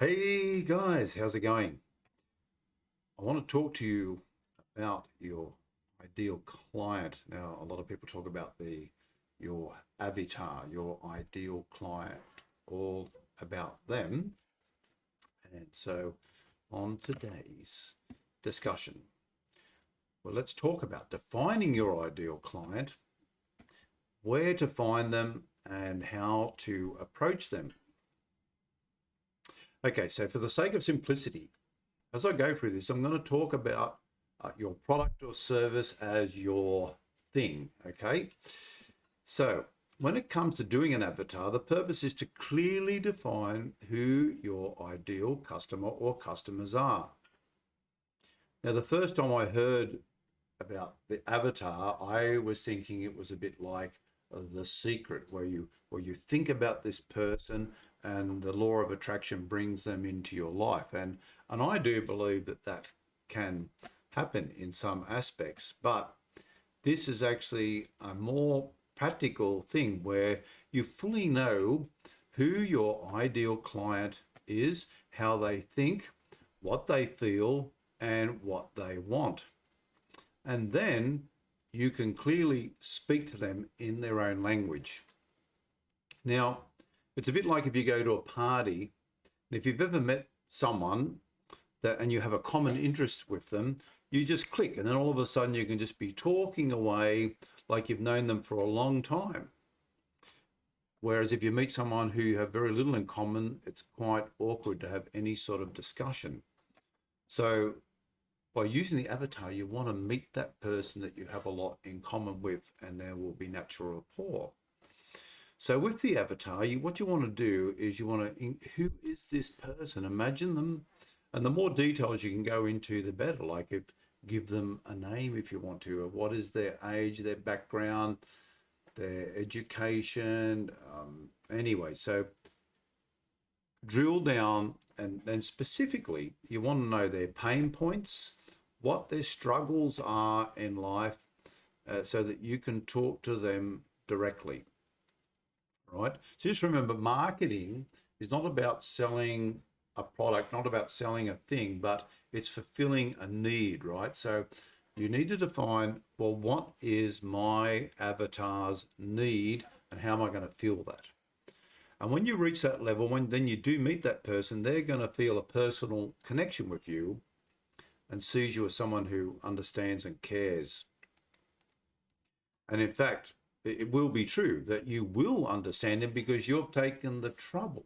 Hey guys, how's it going? I want to talk to you about your ideal client. Now, a lot of people talk about your avatar, your ideal client, all about them. And so on today's discussion, well, let's talk about defining your ideal client, where to find them, and how to approach them. Okay, so for the sake of simplicity, as I go through this, I'm going to talk about your product or service as your thing. Okay. So when it comes to doing an avatar, the purpose is to clearly define who your ideal customer or customers are. Now, the first time I heard about the avatar, I was thinking it was a bit like The Secret, where you think about this person and the law of attraction brings them into your life, and I do believe that that can happen in some aspects, but this is actually a more practical thing where you fully know who your ideal client is, how they think, what they feel, and what they want. And then you can clearly speak to them in their own language. Now, it's a bit like if you go to a party, and if you've ever met someone and you have a common interest with them, you just click, and then all of a sudden you can just be talking away like you've known them for a long time. Whereas if you meet someone who you have very little in common, it's quite awkward to have any sort of discussion. So by using the avatar, you want to meet that person that you have a lot in common with, and there will be natural rapport. So with the avatar, what you want to do is you want to, who is this person? Imagine them, and the more details you can go into, the better. Like if give them a name if you want to, or what is their age, their background, their education. Anyway, so drill down, and then specifically, you want to know their pain points, what their struggles are in life, so that you can talk to them directly. Right. So just remember, marketing is not about selling a product, not about selling a thing, but it's fulfilling a need, right? So you need to define, well, what is my avatar's need and how am I going to feel that? And when you reach that level, when then you do meet that person, they're going to feel a personal connection with you and sees you as someone who understands and cares. And in fact, it will be true that you will understand them because you've taken the trouble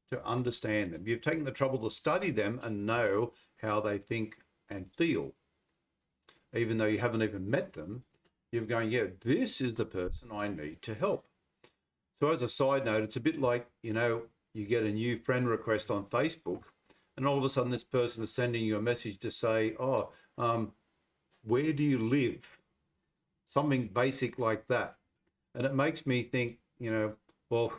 to understand them. You've taken the trouble to study them and know how they think and feel. Even though you haven't even met them, you're going, yeah, this is the person I need to help. So as a side note, it's a bit like, you get a new friend request on Facebook, and all of a sudden this person is sending you a message to say, where do you live? Something basic like that. And it makes me think, well,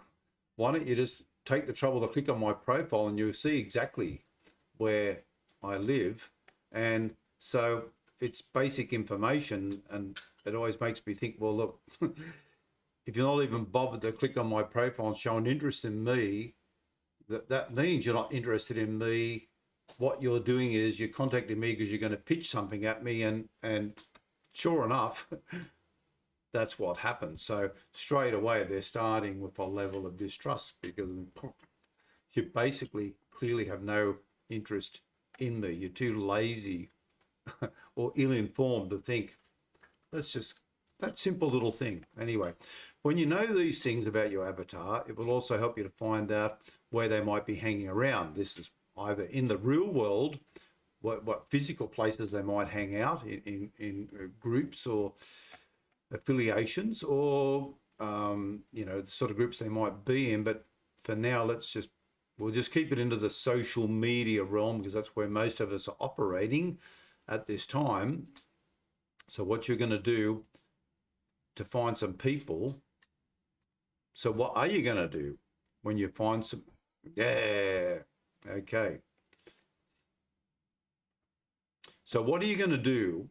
why don't you just take the trouble to click on my profile and you'll see exactly where I live. And so it's basic information, and it always makes me think, well, look, if you're not even bothered to click on my profile and show an interest in me, that means you're not interested in me. What you're doing is you're contacting me because you're going to pitch something at me, and sure enough, that's what happens. So straight away, they're starting with a level of distrust because you basically clearly have no interest in me. You're too lazy or ill-informed to think, that's just that simple little thing. Anyway, when you know these things about your avatar, it will also help you to find out where they might be hanging around. This is either in the real world, what physical places they might hang out in groups or affiliations, or the sort of groups they might be in. But for now, we'll just keep it into the social media realm because that's where most of us are operating at this time. So what you're going to do to find some people, so what are you going to do when you find some? Yeah, okay. So what are you going to do?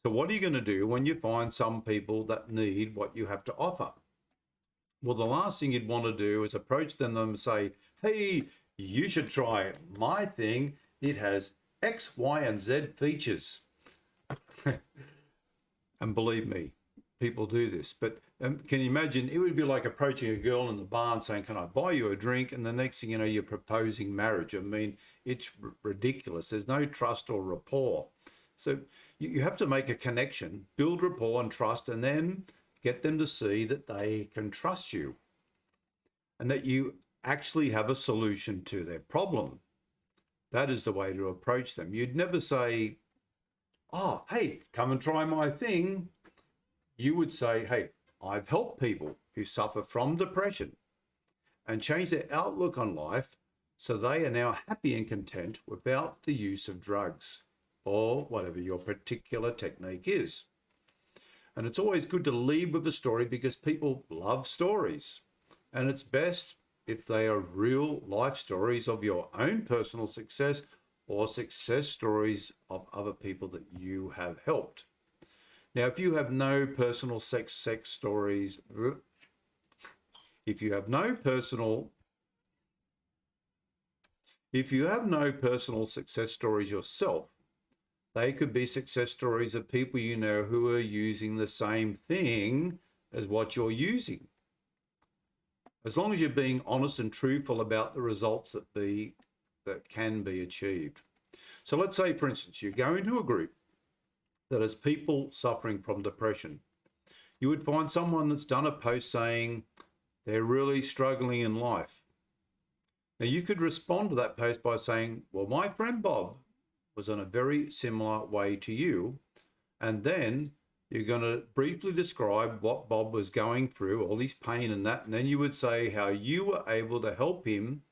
So what are you going to do when you find some people that need what you have to offer? Well, the last thing you'd want to do is approach them and say, hey, you should try my thing. It has X, Y, and Z features. And believe me, people do this. But can you imagine? It would be like approaching a girl in the bar and saying, can I buy you a drink? And the next thing you know, you're proposing marriage. I mean, it's ridiculous. There's no trust or rapport. So you have to make a connection, build rapport and trust, and then get them to see that they can trust you and that you actually have a solution to their problem. That is the way to approach them. You'd never say, oh, hey, come and try my thing. You would say, hey, I've helped people who suffer from depression and change their outlook on life so they are now happy and content without the use of drugs or whatever your particular technique is. And it's always good to lead with a story because people love stories. And it's best if they are real life stories of your own personal success or success stories of other people that you have helped. Now, if you have no personal success stories, if you have no personal success stories yourself, they could be success stories of people you know who are using the same thing as what you're using. As long as you're being honest and truthful about the results that can be achieved. So let's say, for instance, you go into a group that has people suffering from depression. You would find someone that's done a post saying they're really struggling in life. Now, you could respond to that post by saying, well, my friend Bob was in a very similar way to you. And then you're going to briefly describe what Bob was going through, all his pain and that. And then you would say how you were able to help him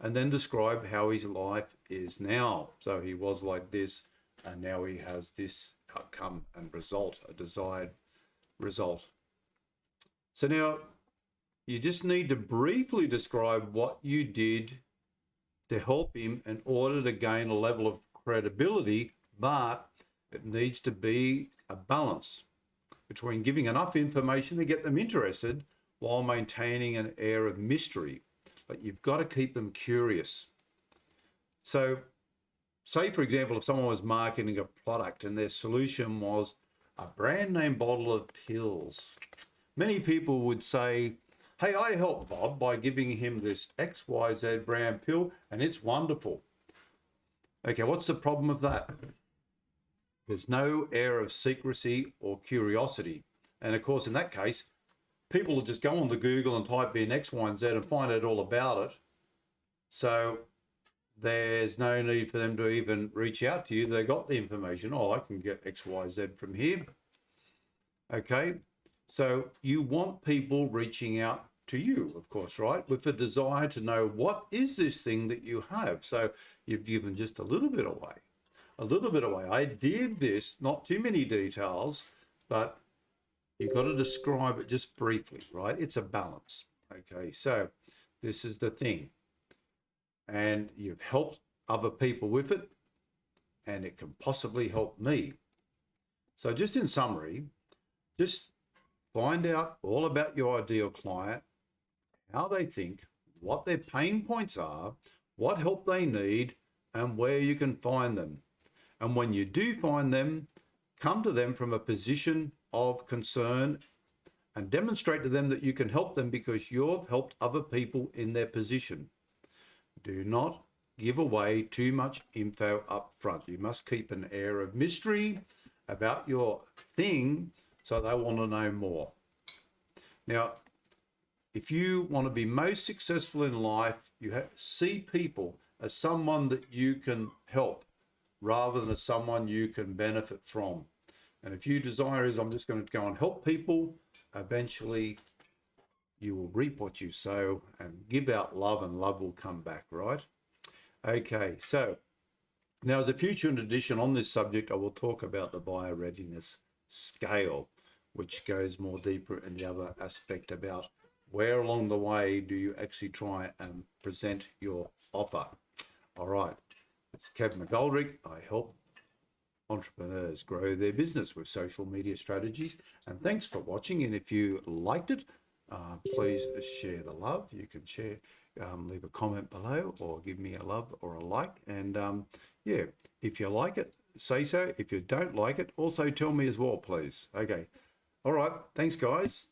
and then describe how his life is now. So he was like this, and now he has this outcome and result, a desired result. So now you just need to briefly describe what you did to help him in order to gain a level of credibility, but it needs to be a balance between giving enough information to get them interested while maintaining an air of mystery. But you've got to keep them curious. So say, for example, if someone was marketing a product and their solution was a brand name bottle of pills, many people would say, hey, I helped Bob by giving him this XYZ brand pill and it's wonderful. Okay, what's the problem with that? There's no air of secrecy or curiosity. And of course, in that case, people will just go on the Google and type in X, Y, and Z and find out all about it. So there's no need for them to even reach out to you. They got the information. Oh, I can get X, Y, Z from here. Okay, so you want people reaching out to you, of course, right? With a desire to know what is this thing that you have. So you've given just a little bit away. I did this, not too many details, but you've got to describe it just briefly, right? It's a balance. Okay, so this is the thing. And you've helped other people with it, and it can possibly help me. So just in summary, just find out all about your ideal client, how they think, what their pain points are, what help they need, and where you can find them. And when you do find them, come to them from a position of concern and demonstrate to them that you can help them because you've helped other people in their position. Do not give away too much info up front. You must keep an air of mystery about your thing so they want to know more. Now, if you want to be most successful in life, you see people as someone that you can help rather than as someone you can benefit from. And if your desire is, I'm just going to go and help people, eventually you will reap what you sow and give out love and love will come back, right? Okay, so now as a future edition on this subject, I will talk about the buyer readiness scale, which goes more deeper in the other aspect about where along the way do you actually try and present your offer. All right, it's Kevin McGoldrick. I help entrepreneurs grow their business with social media strategies. And thanks for watching. And if you liked it, Please share the love. You can share, leave a comment below or give me a love or a like. And yeah, if you like it, say so. If you don't like it, also tell me as well, please. Okay. All right. Thanks, guys.